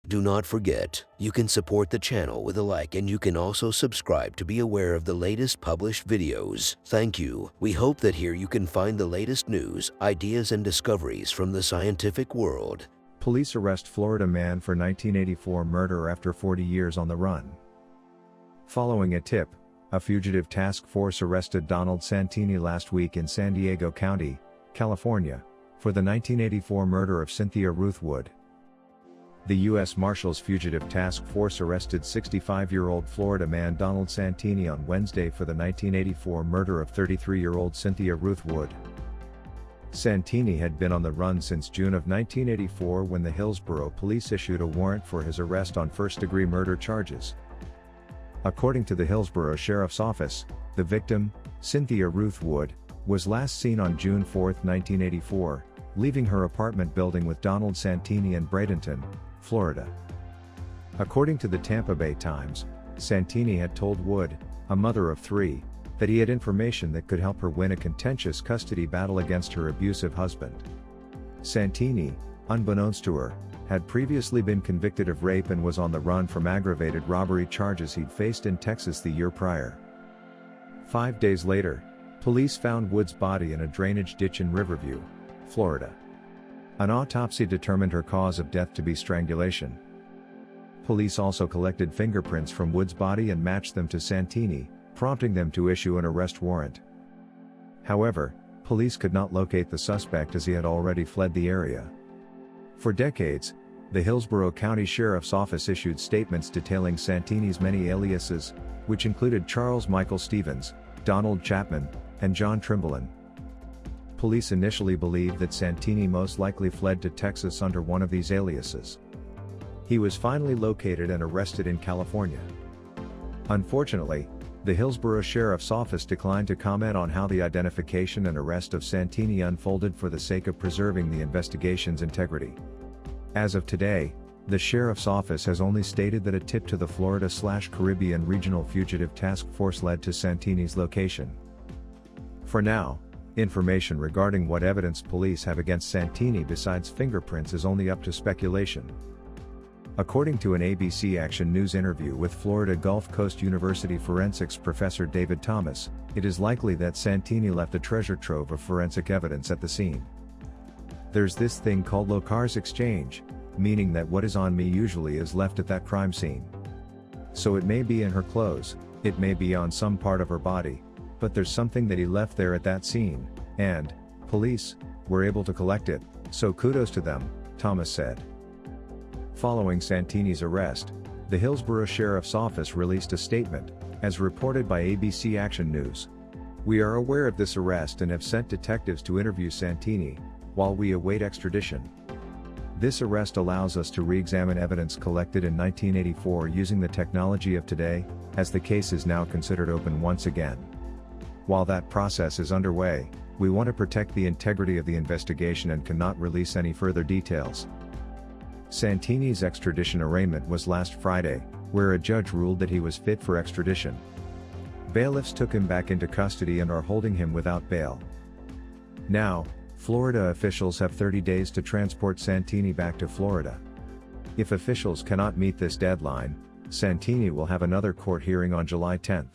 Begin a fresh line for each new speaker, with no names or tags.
Do not forget, you can support the channel with a like, and you can also subscribe to be aware of the latest published videos. Thank you. We hope that here you can find the latest news, ideas, and discoveries from the scientific world.
Police arrest Florida man for 1984 murder after 40 years on the run. Following a tip, a fugitive task force arrested Donald Santini last week in San Diego County, California, for the 1984 murder of Cynthia Ruth Wood. The U.S. Marshals Fugitive Task Force arrested 65-year-old Florida man Donald Santini on Wednesday for the 1984 murder of 33-year-old Cynthia Ruth Wood. Santini had been on the run since June of 1984 when the Hillsborough police issued a warrant for his arrest on first-degree murder charges. According to the Hillsborough Sheriff's Office, the victim, Cynthia Ruth Wood, was last seen on June 4, 1984, leaving her apartment building with Donald Santini in Bradenton, Florida. According to the Tampa Bay Times, Santini had told Wood, a mother of three, that he had information that could help her win a contentious custody battle against her abusive husband. Santini, unbeknownst to her, had previously been convicted of rape and was on the run from aggravated robbery charges he'd faced in Texas the year prior. 5 days later, police found Wood's body in a drainage ditch in Riverview, Florida. An autopsy determined her cause of death to be strangulation. Police also collected fingerprints from Wood's body and matched them to Santini, prompting them to issue an arrest warrant. However, police could not locate the suspect as he had already fled the area. For decades, the Hillsborough County Sheriff's Office issued statements detailing Santini's many aliases, which included Charles Michael Stevens, Donald Chapman, and John Trimbalin. Police initially believed that Santini most likely fled to Texas under one of these aliases. He was finally located and arrested in California. Unfortunately, the Hillsborough Sheriff's Office declined to comment on how the identification and arrest of Santini unfolded for the sake of preserving the investigation's integrity. As of today, the Sheriff's Office has only stated that a tip to the Florida/Caribbean Regional Fugitive Task Force led to Santini's location. For now, information regarding what evidence police have against Santini besides fingerprints is only up to speculation. According to an ABC Action News interview with Florida Gulf Coast University forensics professor David Thomas, it is likely that Santini left a treasure trove of forensic evidence at the scene. There's this thing called Locar's exchange, meaning that what is on me usually is left at that crime scene. So it may be in her clothes, it may be on some part of her body, but there's something that he left there at that scene, and police were able to collect it, so kudos to them, Thomas said. Following Santini's arrest, the Hillsborough Sheriff's Office released a statement, as reported by ABC Action News. "We are aware of this arrest and have sent detectives to interview Santini, while we await extradition. This arrest allows us to re-examine evidence collected in 1984 using the technology of today, as the case is now considered open once again. While that process is underway, we want to protect the integrity of the investigation and cannot release any further details." Santini's extradition arraignment was last Friday, where a judge ruled that he was fit for extradition. Bailiffs took him back into custody and are holding him without bail. Now, Florida officials have 30 days to transport Santini back to Florida. If officials cannot meet this deadline, Santini will have another court hearing on July 10.